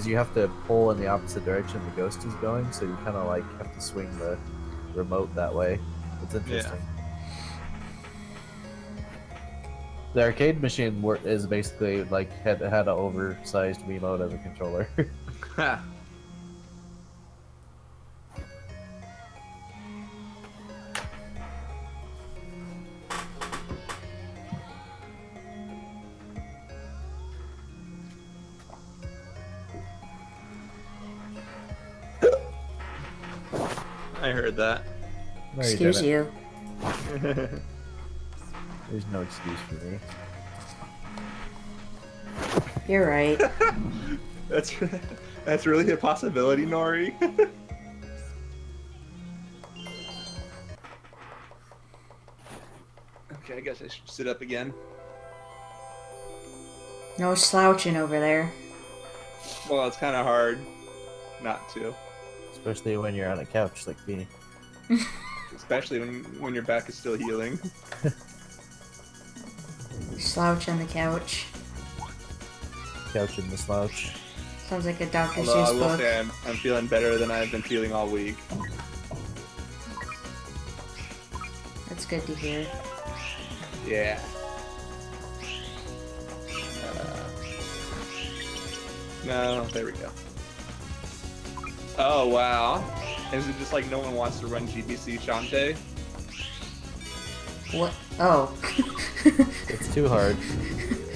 because you have to pull in the opposite direction the ghost is going, so you kind of like have to swing the remote that way. It's interesting. The arcade machine is basically like had an oversized Wiimote as a controller. Ha. I heard that. No, Excuse didn't. you. There's no excuse for me. You're right. That's really a possibility, Nori. Okay, I guess I should sit up again. No slouching over there. Well, it's kind of hard not to, Especially when you're on a couch like me. especially when your back is still healing. Slouch on the couch. Couch in the slouch. Sounds like a Dr. Although I Seuss will book. say I'm feeling better than I've been feeling all week. That's good to hear. Yeah. No, there we go. Oh, wow. Is it just like no one wants to run GBC Shantae? What? Oh. It's too hard.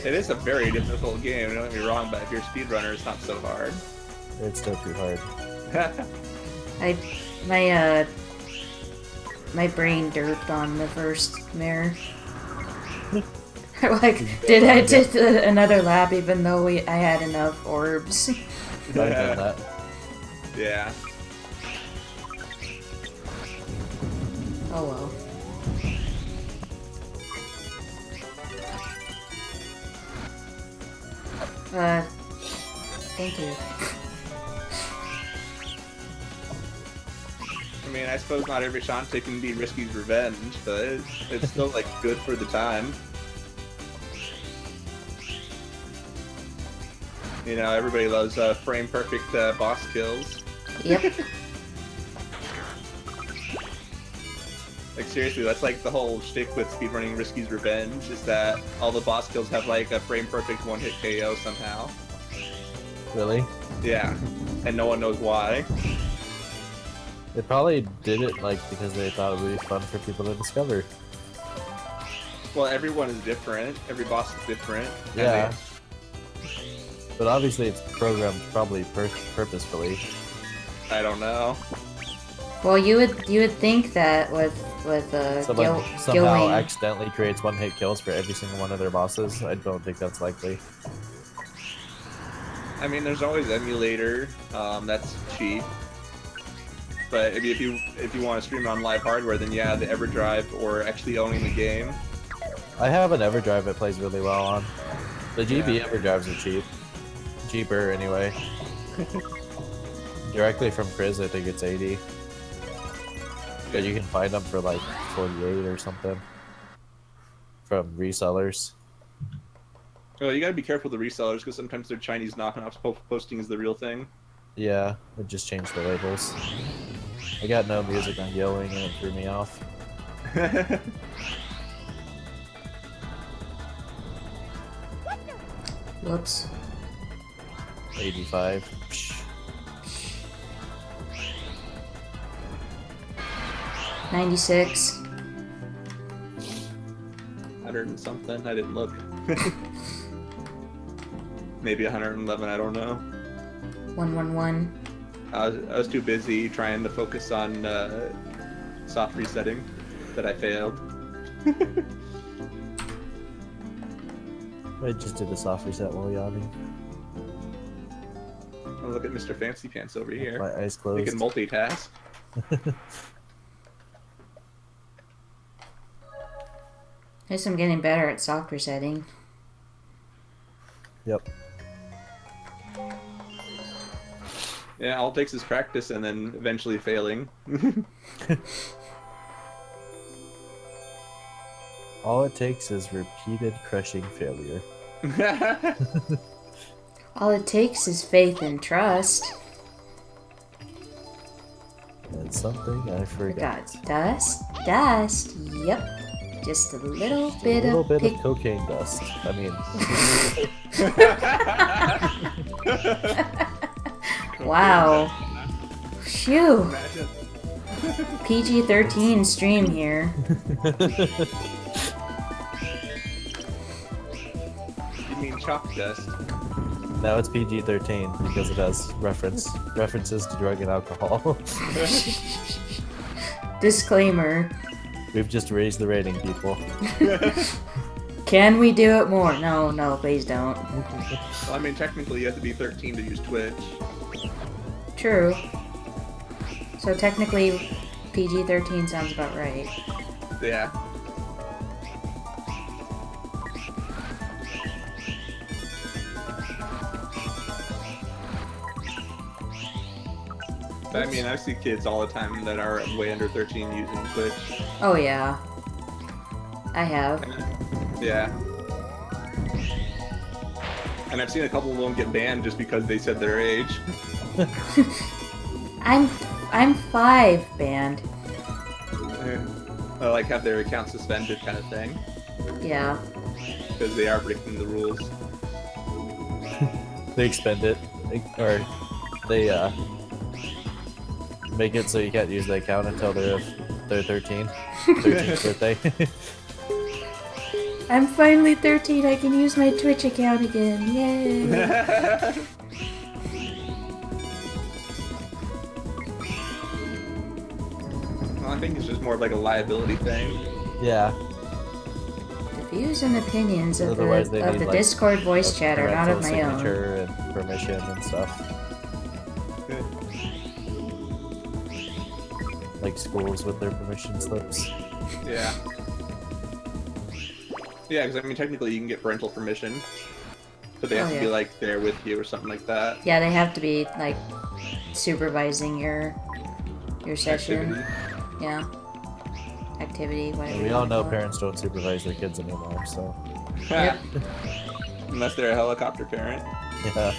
It is a very difficult game, don't get me wrong, but if you're a speedrunner, it's not so hard. It's still too hard. My brain derped on the first mirror. I did another lap even though I had enough orbs. I've done that. Yeah. Oh well. Thank you. I mean, I suppose not every Shantae can be Risky's revenge, but it's still, like, good for the time. You know, everybody loves frame-perfect boss kills. Yep. Like, seriously, that's like the whole shtick with speedrunning Risky's Revenge, is that all the boss kills have like a frame-perfect one-hit KO somehow. Really? Yeah, and no one knows why. They probably did it like because they thought it would be fun for people to discover. Well, everyone is different. Every boss is different. and Yeah. But obviously it's programmed probably purposefully. I don't know. Well, you would think that with Someone somehow Gilling. accidentally creates one-hit kills for every single one of their bosses. I don't think that's likely. I mean, there's always emulator. That's cheap. But if you want to stream it on live hardware, then yeah, the EverDrive or actually owning the game. I have an EverDrive it plays really well on. The GB Yeah. EverDrives are cheap. Cheaper anyway. Directly from Chris, I think it's 80. But you can find them for like 48 or something. From resellers. Well, you gotta be careful with the resellers because sometimes they're Chinese knockoffs posting is the real thing. Yeah, it just changed the labels. I got no music on Yelling and it threw me off. Whoops. 85. Psh. 96. 100 and something. I didn't look. Maybe 111. I don't know. 111. I was too busy trying to focus on soft resetting that I failed. I just did a soft reset while yawning. Oh, look at Mr. Fancy Pants over here. My eyes He closed. can multitask. I guess I'm getting better at soft resetting. Yep. Yeah, all it takes is practice and then eventually failing. All it takes is repeated crushing failure. All it takes is faith and trust. And something I forgot. Got dust. Dust. Yep. Just a little bit A little of bit pic- of cocaine dust. I mean, Wow. Phew. Imagine. PG-13 stream here. You mean chalk dust? now it's PG-13 because it has references to drug and alcohol. Disclaimer. We've just raised the rating, people. Can we do it more? No, no, please don't. Well, I mean, technically you have to be 13 to use Twitch. True. So technically, PG-13 sounds about right. Yeah. But, I mean, I see kids all the time that are way under 13 using Twitch. Oh yeah. I have. Yeah. And I've seen a couple of them get banned just because they said their age. I'm 5, banned. They like have their account suspended kind of thing. Yeah. Because they are breaking the rules. They expend it, or they make it so you can't use the account until they're 13th birthday. I'm finally 13, I can use my Twitch account again, yay! Well, I think it's just more of like a liability thing. Yeah. The views and opinions of Otherwise they need, the like, Discord voice chat are not of my own. signature and permission and stuff. Like schools with their permission slips. Yeah. Yeah, because I mean, technically you can get parental permission, but they have to be like there with you or something like that. Yeah, they have to be like supervising your session. Activity. Yeah. Activity, whatever. And we you all wanna know call it. parents don't supervise their kids anymore, so Yep. Unless they're a helicopter parent. yeah.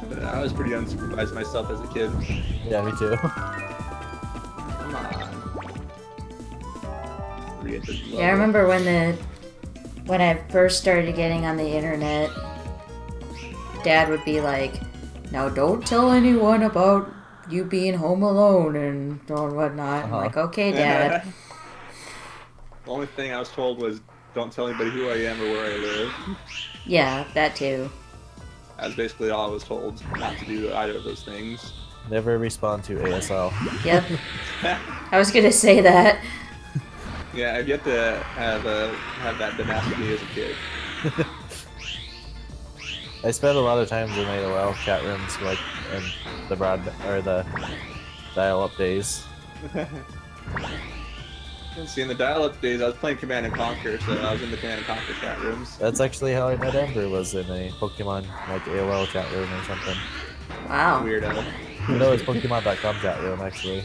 But I was pretty unsupervised myself as a kid. Yeah, me too. Come on. Read this Yeah, I remember when I first started getting on the internet, Dad would be like, "Now don't tell anyone about you being home alone and whatnot." I'm like, "Okay, Dad." The only thing I was told was, don't tell anybody who I am or where I live. Yeah, that too. That's basically all I was told, not to do either of those things. Never respond to ASL. Yep. I was gonna say that. Yeah, I've yet to have that been asked of me as a kid. I spent a lot of times in AOL chat rooms, like in the the dial-up days. See, in the dial-up days, I was playing Command and Conquer, so I was in the Command and Conquer chat rooms. That's actually how I met Amber, was in a Pokemon like AOL chat room or something. Wow. Weirdo. No, it's Pokemon.com chat room actually.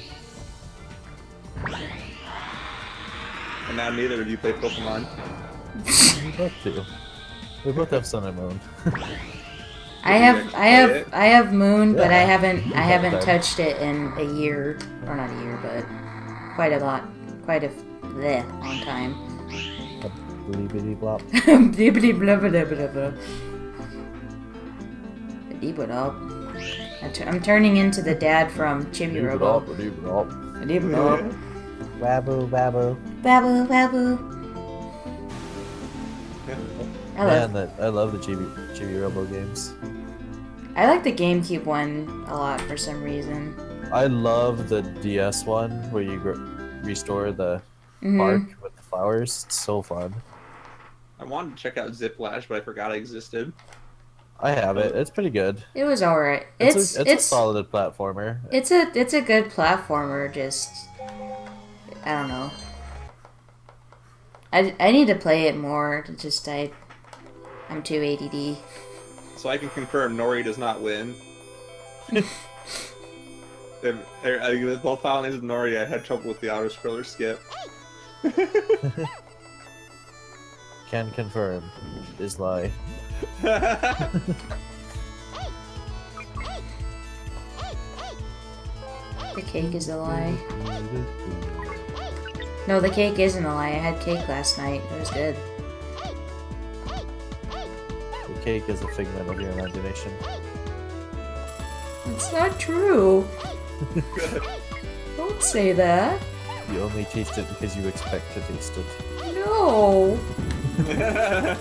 And now neither of you play Pokemon. We both do. We both have Sun and Moon. I have Moon, but Yeah. I haven't Okay. touched it in a year, or not a year, but quite a long time. Bleepity blop. Blibbity blubba blubba blubba. Blibba-dob. I'm turning into the dad from Chibi Robo. Blibba-dob. Wabu, wabu. Babu, babu. I love the Chibi Robo games. I like the GameCube one a lot for some reason. I love the DS one where you restore the Mhm. park with the flowers. It's so fun. I wanted to check out Ziplash, but I forgot it existed. I have it. It's pretty good. It was alright. It's a solid platformer. It's a good platformer. Just I don't know. I need to play it more. Just I'm too ADD. So I can confirm Nori does not win. Both Islands and Nori, I had trouble with the auto scroller skip. Can confirm. Is lie. The cake is a lie. No, the cake isn't a lie. I had cake last night. It was good. The cake is a figment of your imagination. It's not true. Don't say that. You only taste it because you expect to taste it. No. I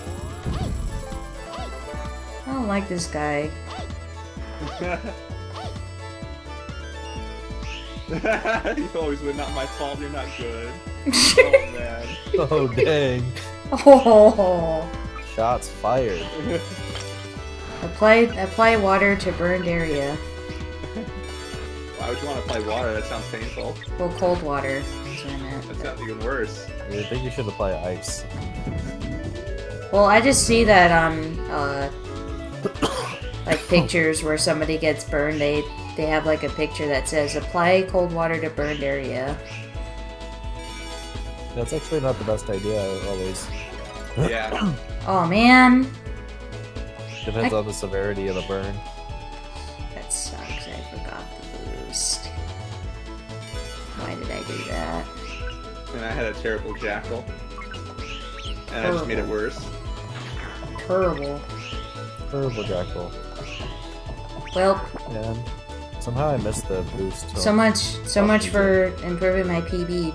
don't like this guy. You always win, not my fault, you're not good. Oh man. Oh dang. Oh. Shots fired. Apply water to burned area. Why would you want to apply water? That sounds painful. Well, cold water is what I meant. That sounds even worse. I think you should apply ice. Well, I just see that on like pictures where somebody gets burned. They have like a picture that says apply cold water to burned area. That's actually not the best idea always. Yeah. Oh man, Depends on the severity of the burn. that sucks. I forgot the boost. Why did I do that? And I had a terrible jackal. And I just made it worse. Terrible. Terrible jackal. Well, And somehow I missed the boost. so much for improving my PB.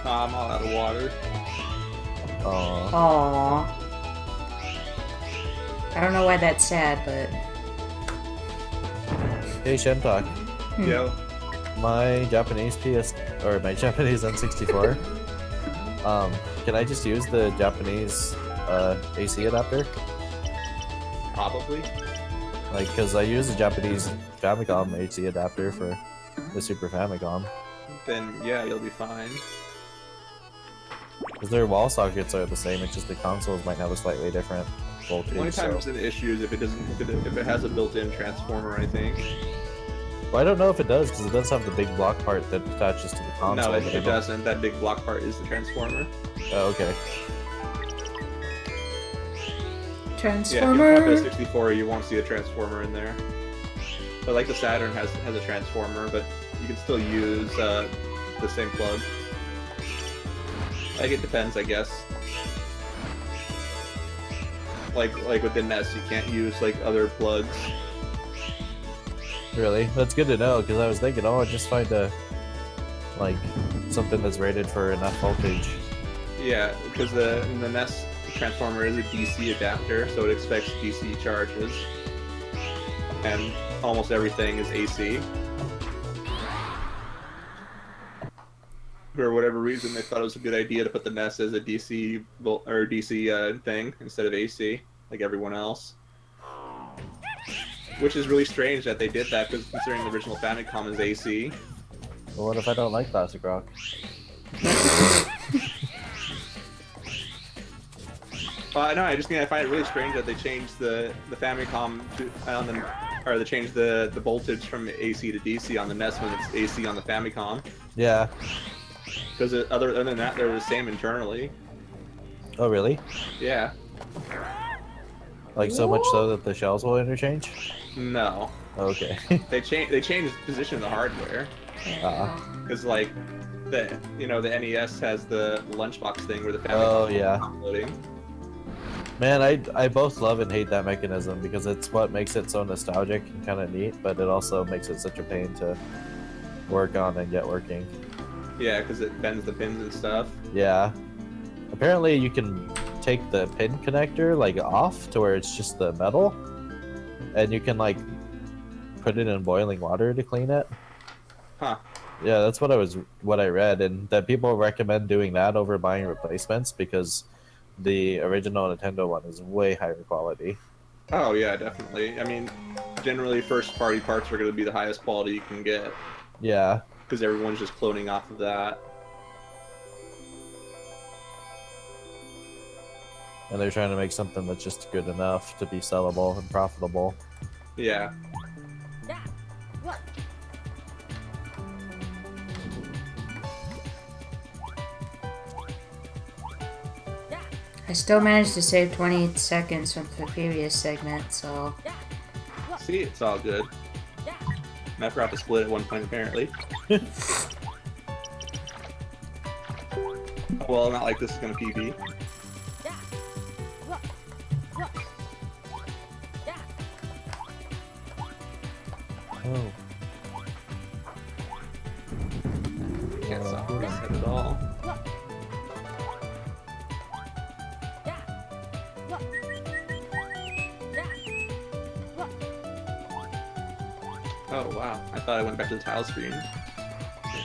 I'm all out of water. Aww. Aww. I don't know why that's sad, but Hey Shentok, Yo. my Japanese my Japanese N64. Can I just use the Japanese AC adapter? Probably. Like, cause I use the Japanese Famicom AC adapter for the Super Famicom. Then yeah, you'll be fine. Cause their wall sockets are the same. It's just the consoles might have a slightly different voltage. The only time so- it's an issue is if it doesn't, if it has a built-in transformer, I think. Well, I don't know if it does, because it does have the big block part that attaches to the console. No, but I it don't- doesn't. That big block part is the transformer. Oh, okay. Yeah, if you Transformer. have a 64, you won't see a transformer in there. But like the Saturn has a transformer, but you can still use the same plug. Like it depends, I guess. Like with the NES, you can't use like other plugs. Really? That's good to know, because I was thinking, oh, I'd just find something that's rated for enough voltage. Yeah, because the NES transformer is a DC adapter, so it expects DC charges, and almost everything is AC. For whatever reason, they thought it was a good idea to put the NES as a DC thing instead of AC, like everyone else. Which is really strange that they did that, because considering the original Famicom is AC. Well, what if I don't like classic rock? No, I just mean I find it really strange that they changed the Famicom to they changed the voltage from AC to DC on the NES when it's AC on the Famicom. Yeah. Because other than that, they're the same internally. Oh, really? Yeah. Like, so much so that the shells will interchange? No. Okay. They changed the position of the hardware. Because like the NES has the lunchbox thing where the Famicom yeah. is uploading. Man, I both love and hate that mechanism, because it's what makes it so nostalgic and kind of neat, but it also makes it such a pain to work on and get working. Yeah, because it bends the pins and stuff. Yeah. Apparently you can take the pin connector off to where it's just the metal, and you can put it in boiling water to clean it. Huh. Yeah, that's what I read, and that people recommend doing that over buying replacements, because the original Nintendo one is way higher quality. Oh yeah, definitely. I mean, generally first party parts are going to be the highest quality you can get. Yeah. Because everyone's just cloning off of that. And they're trying to make something that's just good enough to be sellable and profitable. Yeah. I still managed to save 20 seconds from the previous segment, so... See, it's all good. And I forgot to split at one point, apparently. Well, not like this is gonna PB. Oh. Can't stop reset at all. Oh wow, I thought I went back to the tile screen.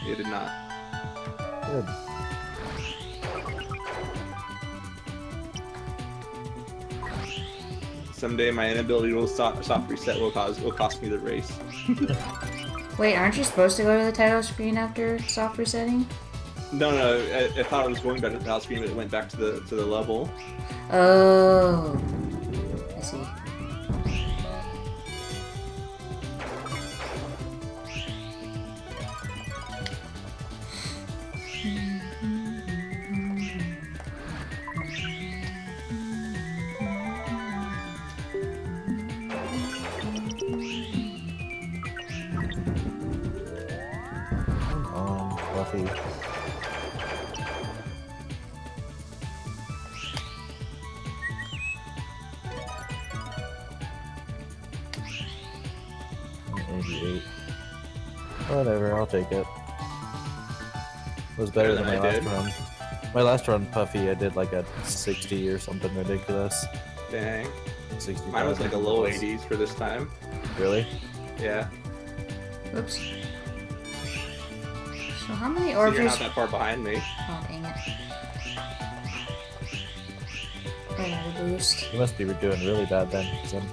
It did not. Good. Someday my inability to soft reset will cost me the race. Wait, aren't you supposed to go to the title screen after soft resetting? No, I thought I was going back to the tile screen, but it went back to the level. Oh. I see. Fluffy. $88. Whatever, I'll take it. It was better than my last run. My last run, Puffy, I did like a 60 or something ridiculous. Dang. 60. Mine was like a low 80s for this time. Really? Yeah. Oops. So how many So orbs you're are... not that far behind me. Oh, dang it. Another boost. You must be doing really bad then. 'Cause I'm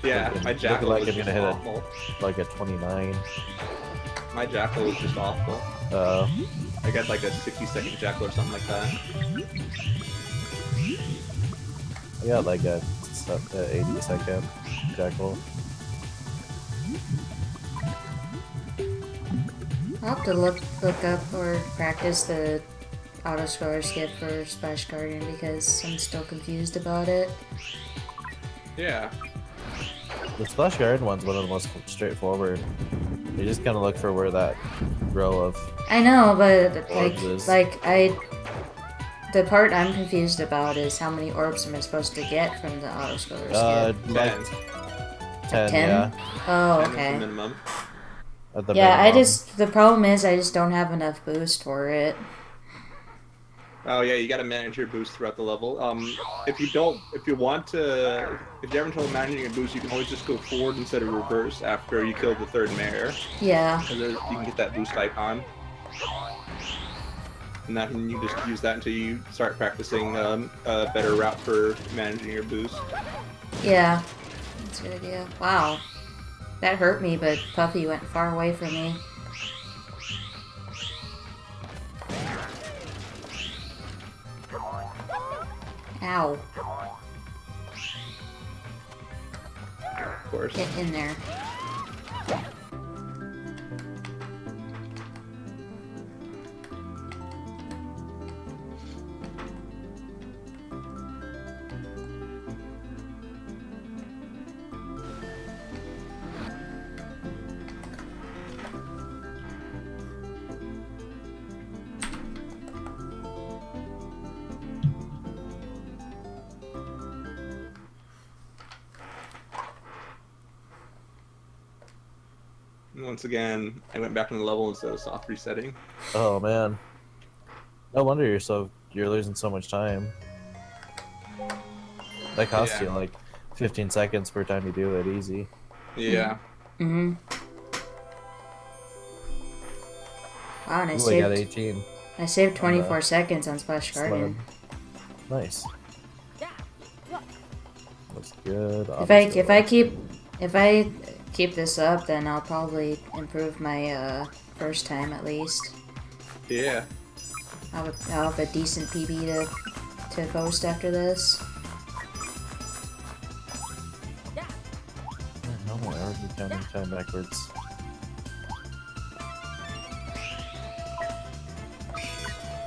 Yeah, looking- my jackal looking like was I'm just gonna hit awful. like a 29. My jackal was just awful. I got like a 60-second jackal or something like that. I got like a 80-second jackal. I'll have to look up or practice the auto scroller skip for Splash Guardian because I'm still confused about it. Yeah. The Splash Guard one's one of the most straightforward. You just kind of look for where that row of I know, but orbs is. the part I'm confused about is how many orbs am I supposed to get from the auto scroller skip? Like 10, 10? yeah. Oh, 10 is the okay. minimum. At the Yeah, minimum. the problem is I just don't have enough boost for it. Oh yeah, you gotta manage your boost throughout the level. If you ever trouble managing your boost, you can always just go forward instead of reverse after you kill the third mare. Yeah. And then you can get that boost icon. And then you just use that until you start practicing a better route for managing your boost. Yeah. That's a good idea. Wow. That hurt me, but Puffy went far away from me. Ow. Of course. Get in there. And once again, I went back on the level instead of soft resetting. Oh man. No wonder you're losing so much time. That costs Yeah. you like 15 seconds per time you do it easy. Yeah. Mm-hmm. Wow, and Ooh, I got 18. I saved 24 on seconds on Splash Guardian. Sled. Nice. That's good. If I keep this up, then I'll probably improve my first time at least. Yeah. I'll have a decent PB to post after this. No more ever be counting time backwards.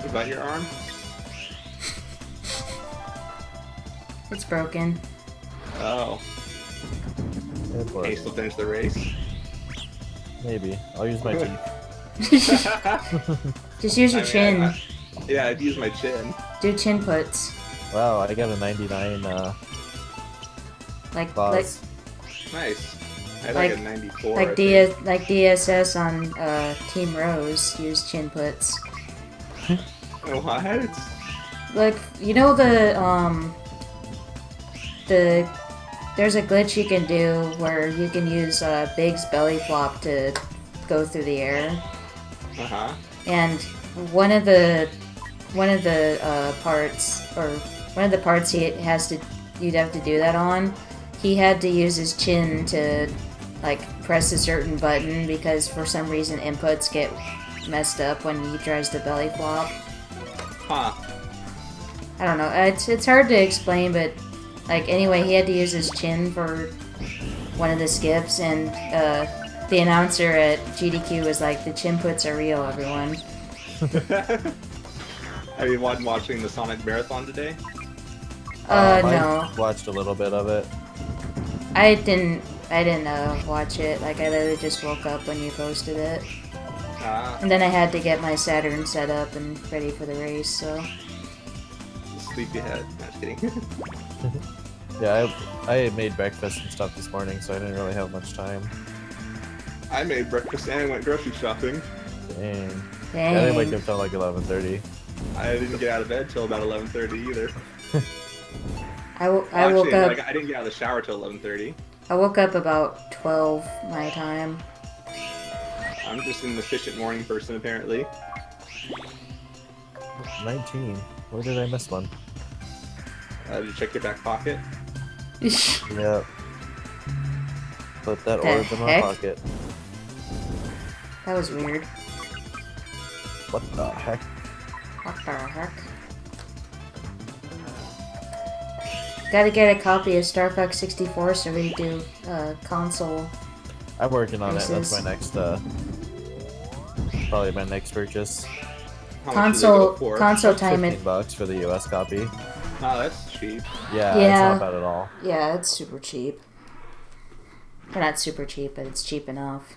Was that your arm? It's broken. Oh. Good Can work. you still finish the race? Maybe. I'll use my teeth. Just use your I mean, chin. Yeah, I'd use my chin. Do chin puts. Wow, I got a 99 Like claws. Nice. I had Like- like a 94. like I think. DSS on Team Rose use chin puts. What? Like, you know there's a glitch you can do where you can use Big's belly flop to go through the air, Uh-huh. and one of the parts, or one of the parts you'd have to do that on, he had to use his chin to like press a certain button because for some reason inputs get messed up when he tries to belly flop. Huh. I don't know. It's hard to explain, but like anyway, he had to use his chin for one of the skips, and the announcer at GDQ was like, "The chin puts are real, everyone." Have you been watching the Sonic Marathon today? No, I watched a little bit of it. I didn't watch it. Like I literally just woke up when you posted it, Ah, and then I had to get my Saturn set up and ready for the race. So sleepyhead. No, just kidding. Yeah, I made breakfast and stuff this morning, so I didn't really have much time. I made breakfast and went grocery shopping. Dang. Yeah, I didn't wake dang. up till like 11:30. I didn't get out of bed till about 11:30 either. I woke Actually, up. like, I didn't get out of the shower till 11:30. I woke up about 12 my time. I'm just an efficient morning person, apparently. 19. Where did I miss one? Did you check your back pocket? Yeah. Put that The orb in my heck? pocket. That was weird. What the heck? What the heck? Gotta get a copy of Star Fox 64 so we do console. I'm working on it. That's Races. my next, probably my next purchase. How much do they go Console for? console time $15 it. for the US copy. Oh, that's cheap. Yeah, Yeah. it's not bad at all. Yeah, it's super cheap. Or not super cheap, but it's cheap enough.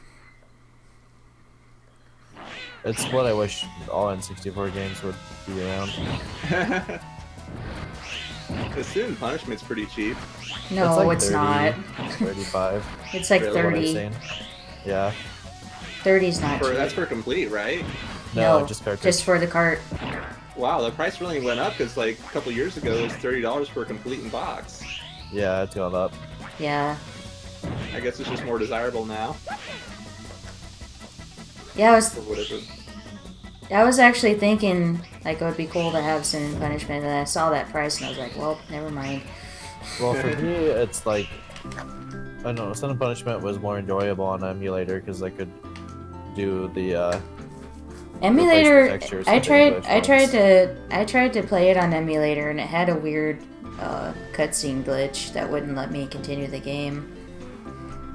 It's what I wish all N64 games would be around. The Sin and Punishment's pretty cheap. No, like it's 30, not. 35. It's like Really? What I'm 30. saying. Yeah. 30's not cheap. That's for complete, right? No, just cartridge. just for the cart. Wow, the price really went up because like a couple years ago it was $30 for a complete in box. Yeah, it's gone up. Yeah. I guess it's just more desirable now, Yeah, or whatever. I was actually thinking like it would be cool to have Sin and Punishment, and I saw that price and I was like, well, never mind. Well, for me, it's like, I don't know, Sin and Punishment was more enjoyable on emulator because I could do the, Emulator. textures I and tried. English I tried ones. to. I tried to play it on emulator, and it had a weird cutscene glitch that wouldn't let me continue the game.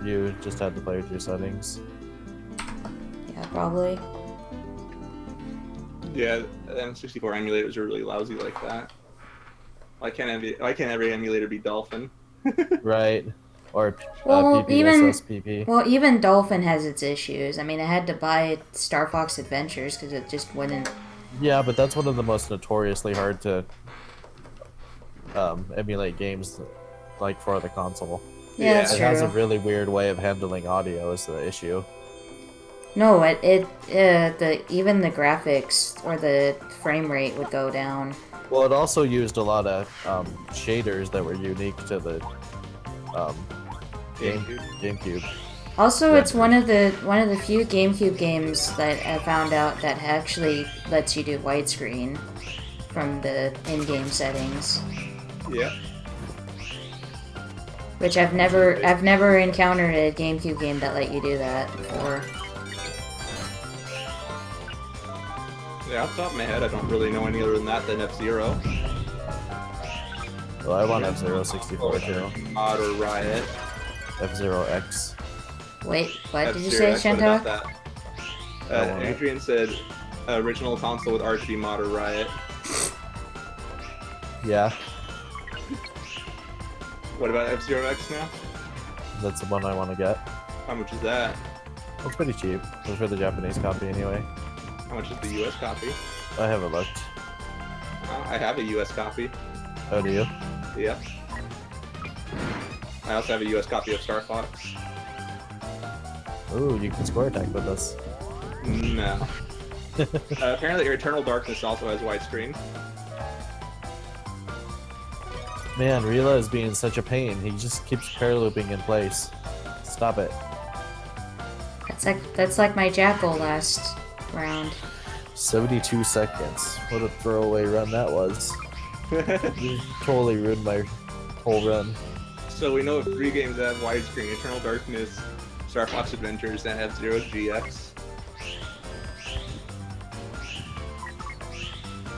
you just had to play with your settings. Yeah, probably. Yeah, the N64 emulators are really lousy like that. Why can't every emulator be Dolphin? Right. Or Well, PPSSPP. Well, even Dolphin has its issues. I mean, I had to buy Star Fox Adventures because it just wouldn't. Yeah, but that's one of the most notoriously hard to emulate games like for the console. Yeah, that's It true. has a really weird way of handling audio is the issue. No, even the graphics or the frame rate would go down. Well, it also used a lot of shaders that were unique to the GameCube. Also, Yeah. it's one of the few GameCube games that I found out that actually lets you do widescreen from the in-game settings, Yeah. which I've never encountered a GameCube game that let you do that before. Yeah, off the top of my head, I don't really know any other than that than F-Zero. Well, I want F-Zero 64 too. Mod or Riot. F-Zero X. Wait, what did you F-Zero, say, What about Shanta? that? I want it. Adrian said original console with RGB mod or Riot. Yeah. What about F-Zero X now? That's the one I want to get. How much is that? It's pretty cheap. It's for the Japanese copy anyway. How much is the US copy? I haven't looked. I have a US copy. Oh, do you? Yep. I also have a US copy of Star Fox. Ooh, you can score attack with us. No. Apparently, Eternal Darkness also has widescreen. Man, Rila is being such a pain. He just keeps paralooping in place. Stop it. That's like my Jackal last round. 72 seconds. What a throwaway run that was. You totally ruined my whole run. So we know of 3 games that have widescreen: Eternal Darkness, Star Fox Adventures, and F-Zero GX.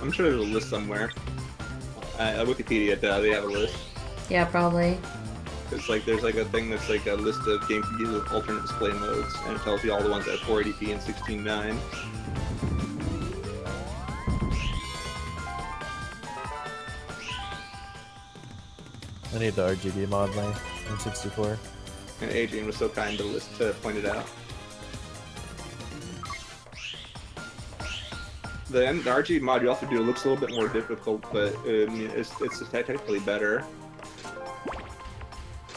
I'm sure there's a list somewhere. Wikipedia, they have a list. Yeah, probably. It's like there's like a thing that's like a list of GameCube games with alternate display modes, and it tells you all the ones that have 480p and 16:9. I need the RGB mod my N64. And Adrian was so kind to point it out. The RGB mod you also do looks a little bit more difficult, but it's technically better.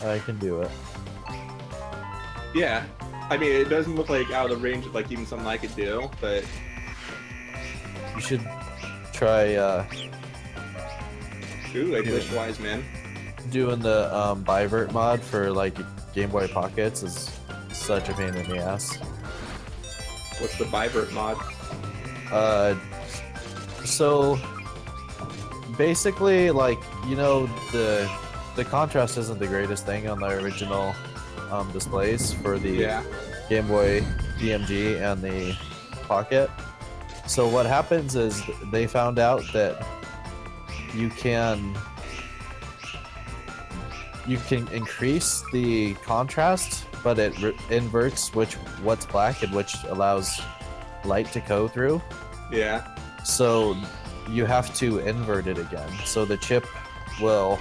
I can do it. Yeah, I mean it doesn't look like out of the range of like even something I could do, but You should try ooh, I glitched wise man. doing the Bivert mod for like Game Boy Pockets is such a pain in the ass. What's the Bivert mod? So basically, like, you know, the contrast isn't the greatest thing on the original displays for the Game Boy DMG and the Pocket. So what happens is they found out that you can increase the contrast, but it inverts what's black and which allows light to go through. Yeah. So you have to invert it again. So the chip will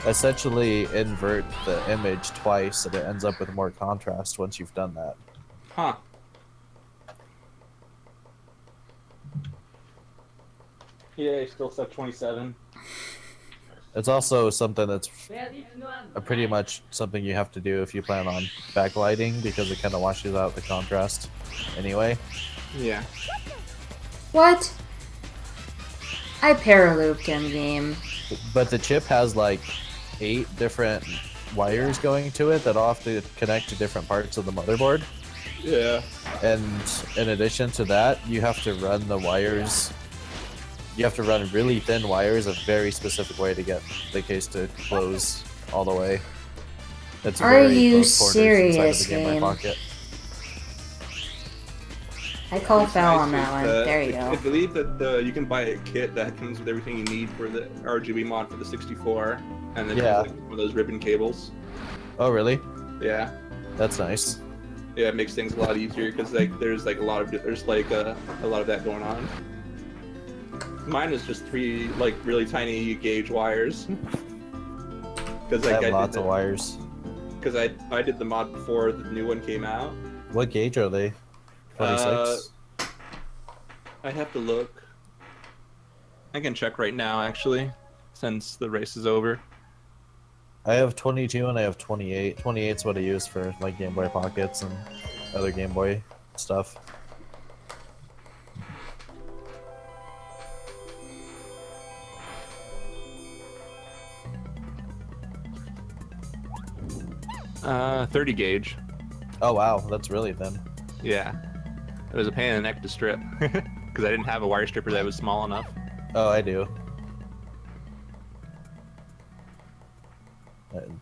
essentially invert the image twice, and it ends up with more contrast once you've done that. Huh. Yeah, still stuck 27. It's also something that's pretty much something you have to do if you plan on backlighting, because it kind of washes out the contrast anyway. Yeah. What? I paralooped in game. But the chip has like 8 different wires going to it that all have to connect to different parts of the motherboard. Yeah. And in addition to that, you have to run the wires. You have to run really thin wires a very specific way to get the case to close all the way. It's Are very you close quarters serious, inside of the Game Boy game? Pocket. I call What's foul nice on that is one. that There you I go. believe that you can buy a kit that comes with everything you need for the RGB mod for the 64, and then Yeah. comes, like, one of those ribbon cables. Oh, really? Yeah. That's nice. Yeah, it makes things a lot easier because there's a lot of that going on. Mine is just 3 really tiny gauge wires. Because I have lots of wires. Because I did the mod before the new one came out. What gauge are they? 26? I'd have to look. I can check right now, actually, since the race is over. I have 22 and I have 28. 28 is what I use for like Game Boy Pockets and other Game Boy stuff. Uh, 30 gauge. Oh wow, that's really thin. Yeah. It was a pain in the neck to strip. Because I didn't have a wire stripper that was small enough. Oh, I do.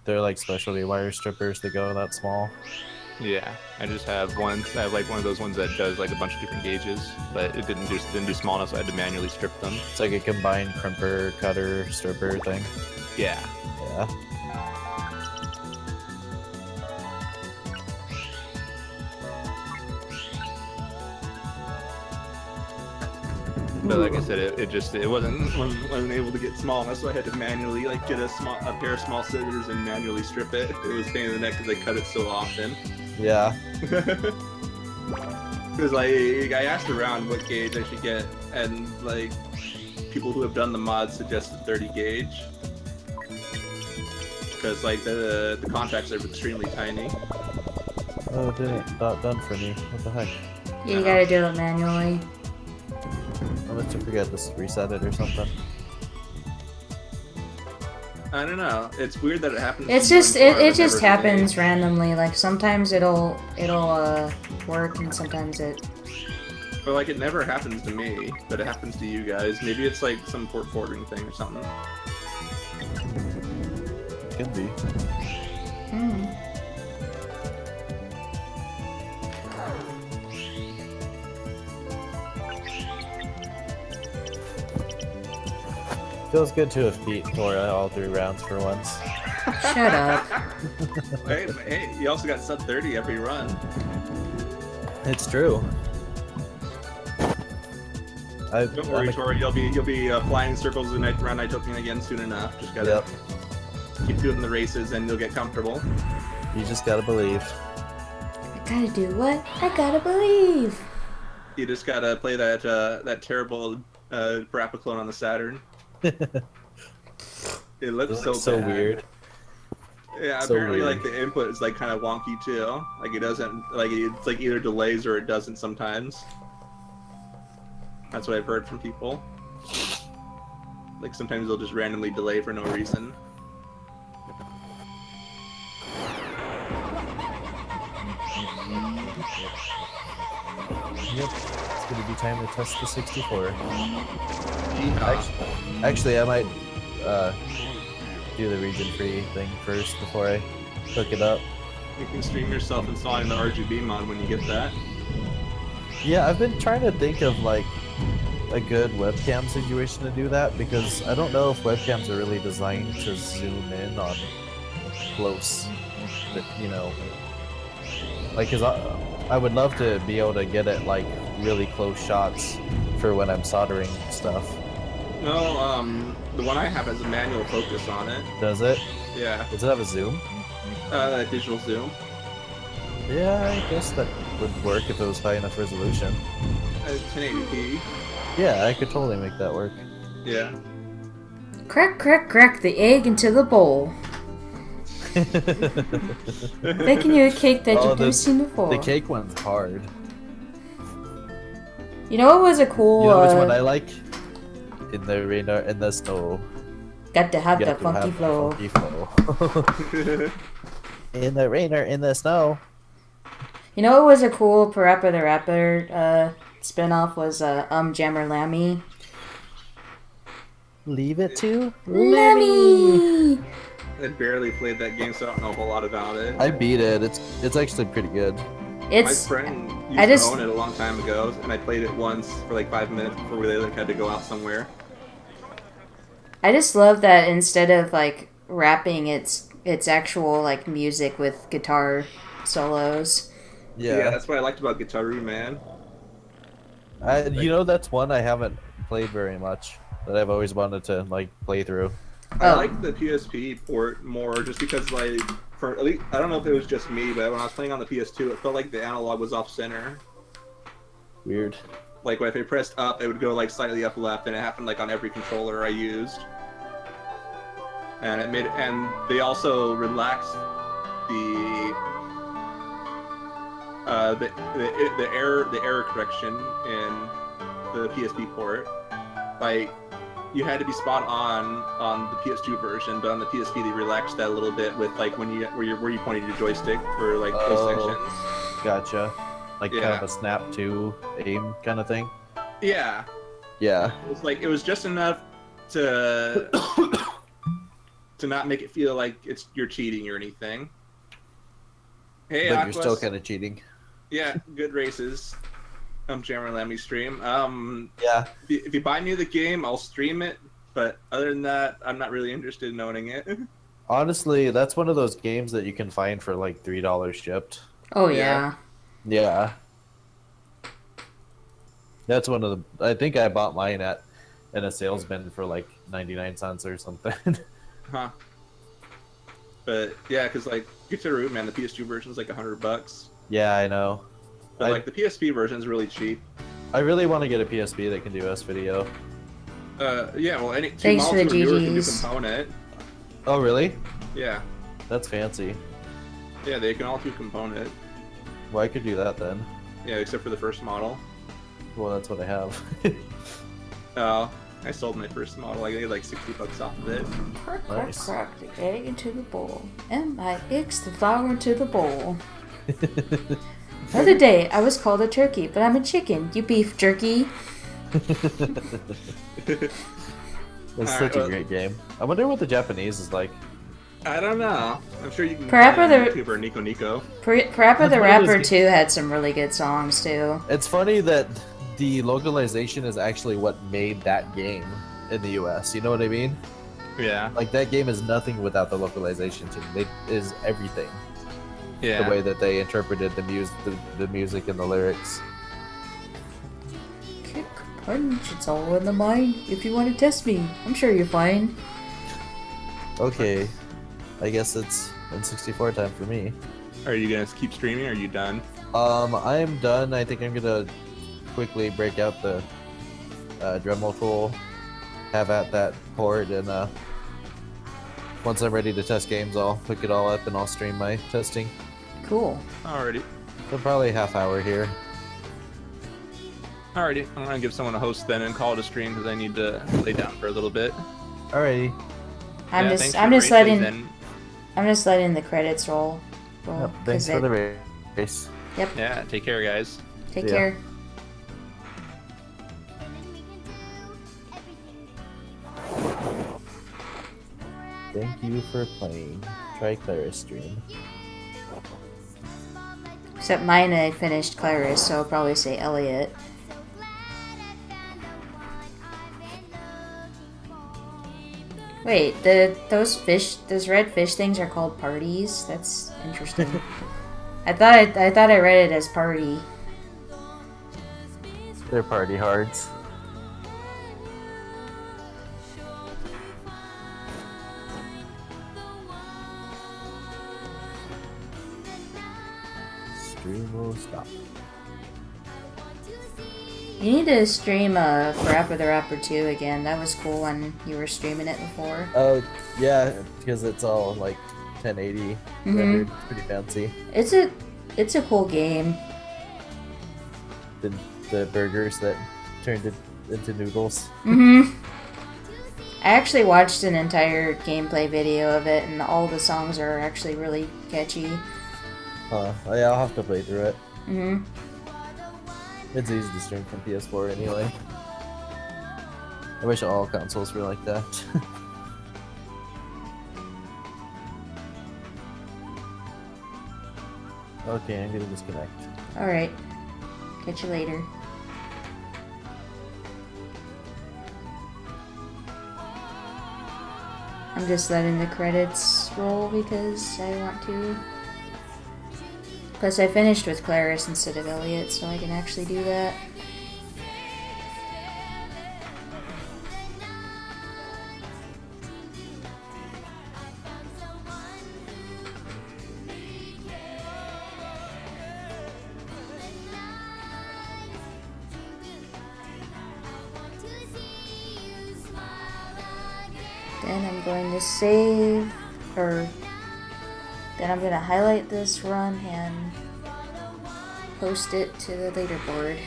They're like specialty wire strippers that go that small. Yeah, I just have one. I have like one of those ones that does like a bunch of different gauges, but it didn't do small enough, so I had to manually strip them. It's like a combined crimper, cutter, stripper thing. Yeah. Yeah. But like I said, it wasn't able to get small. That's why I had to manually like get a pair of small scissors and manually strip it. It was a pain in the neck because I cut it so often. Yeah. Because like I asked around what gauge I should get, and like people who have done the mod suggested 30 gauge. Because like the contacts are extremely tiny. Oh, not done for me. What the heck? You gotta do it manually. I must have forgot to reset it or something. I don't know. It's weird that it happens. It's just it just happens randomly. Like sometimes it'll work and sometimes it. But like it never happens to me, but it happens to you guys. Maybe it's like some port forwarding thing or something. Could be. Feels good to have beat Tora all 3 rounds for once. Shut up. Hey, you also got sub 30 every run. It's true. Don't worry, Tora. You'll be flying circles around Nighttopian again soon enough. Just gotta keep doing the races, and you'll get comfortable. You just gotta believe. I gotta do what? I gotta believe. You just gotta play that terrible Parappa clone on the Saturn. It looks so weird. Yeah, so apparently weird. like the input is like kind of wonky too. Like it doesn't it's like either delays or it doesn't sometimes. That's what I've heard from people. Like sometimes they'll just randomly delay for no reason. Yep, it's gonna be time to test the 64. Yeehaw. Actually, I might do the region-free thing first before I hook it up. You can stream yourself installing the RGB mod when you get that. Yeah, I've been trying to think of like a good webcam situation to do that because I don't know if webcams are really designed to zoom in on close, you know, like cause I would love to be able to get it like really close shots for when I'm soldering stuff. No, the one I have has a manual focus on it. Does it? Yeah. Does it have a zoom? Digital zoom. Yeah, I guess that would work if it was high enough resolution. 1080p. Yeah, I could totally make that work. Yeah. Crack, crack, crack the egg into the bowl. Making you a cake that you've never seen before. The cake one's hard. You know what was a cool... You know which one I like? In the rain or in the snow. Got to have the funky flow. Funky flow. In the rain or in the snow. You know what was a cool Parappa the Rapper spin-off was Jammer Lammy. Leave it to Lammy! I barely played that game, so I don't know a whole lot about it. I beat it. It's actually pretty good. My friend used to own it a long time ago, and I played it once for like 5 minutes before we like had to go out somewhere. I just love that instead of like rapping, it's actual like music with guitar solos. Yeah, that's what I liked about Guitar-oo, man. You know, that's one I haven't played very much that I've always wanted to like play through. I like the PSP port more just because like for at least I don't know if it was just me, but when I was playing on the PS2, it felt like the analog was off center. Weird. Like if I pressed up, it would go like slightly up left, and it happened like on every controller I used. And they also relaxed the error correction in the PSP port. Like you had to be spot on the PS2 version, but on the PSP they relaxed that a little bit with like where you pointed your joystick for like those sections. Gotcha. Like kind of a snap to aim kind of thing. Yeah. Yeah. It was just enough to to not make it feel like you're cheating or anything. Hey, but you're still kind of cheating. Yeah, good races. Jammer Lammy stream. Yeah. If you buy me the game, I'll stream it. But other than that, I'm not really interested in owning it. Honestly, that's one of those games that you can find for like $3 shipped. Oh yeah. Yeah. That's one of the. I think I bought mine at in a sales bin for like 99 cents or something. Huh. But yeah, because like get to the root, man, the PS2 version is like $100. Yeah, I know. But like the PSP version is really cheap. I really want to get a PSP that can do S video. Yeah, well, any two Thanks for models the who are newer can do GGs. component. Oh, really? Yeah. That's fancy. Yeah, they can all do component. Well, I could do that then. Yeah, except for the first model. Well, that's what I have. I sold my first model. I got like $60 off of it. Crack, Nice. crack, crack the egg into the bowl. M-I-X the flour into the bowl. The other day, I was called a turkey, but I'm a chicken. You beef jerky. It's Alright, such a well- great game. I wonder what the Japanese is like. I don't know. I'm sure you can Parappa find the- on YouTube or Nico Nico. Parappa the One of those Rapper ga- 2 had some really good songs, too. It's funny that the localization is actually what made that game in the US. You know what I mean? Yeah. Like, that game is nothing without the localization team. It is everything. Yeah. The way that they interpreted the music and the lyrics. Kick, punch, it's all in the mind. If you want to test me, I'm sure you're fine. Okay. I guess it's N64 time for me. Are you gonna keep streaming or are you done? I am done. I think I'm gonna quickly break out the Dremel tool, have at that port, and once I'm ready to test games, I'll hook it all up and I'll stream my testing. Cool. Alrighty. So probably a half hour here. Alrighty. I'm gonna give someone a host then and call it a stream because I need to lay down for a little bit. Alrighty. I'm Yeah, just thanks I'm for just racing, letting then. I'm just letting the credits roll. Yep, thanks 'cause for the race. Yep. Yeah, take care, guys. Take Yeah. care. Thank you for playing. Try Clara's stream. Except mine, I finished Clarice, so I'll probably say Elliot. Wait, those red fish things are called parties. That's interesting. I thought I read it as party. They're party hards. Stream will stop. You need to stream Parappa the Rapper 2 again. That was cool when you were streaming it before. Oh, yeah, because it's all like 1080 rendered. It's pretty fancy. It's a cool game. The burgers that turned it into noodles. I actually watched an entire gameplay video of it, and all the songs are actually really catchy. Yeah, I'll have to play through it. Mm-hmm. It's easy to stream from PS4 anyway. I wish all consoles were like that. Okay, I'm gonna disconnect. Alright. Catch you later. I'm just letting the credits roll because I want to. Plus I finished with Clarice instead of Elliot, so I can actually do that. Then I'm going to save, or then I'm going to highlight this run and post it to the leaderboard.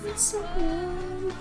It's so good.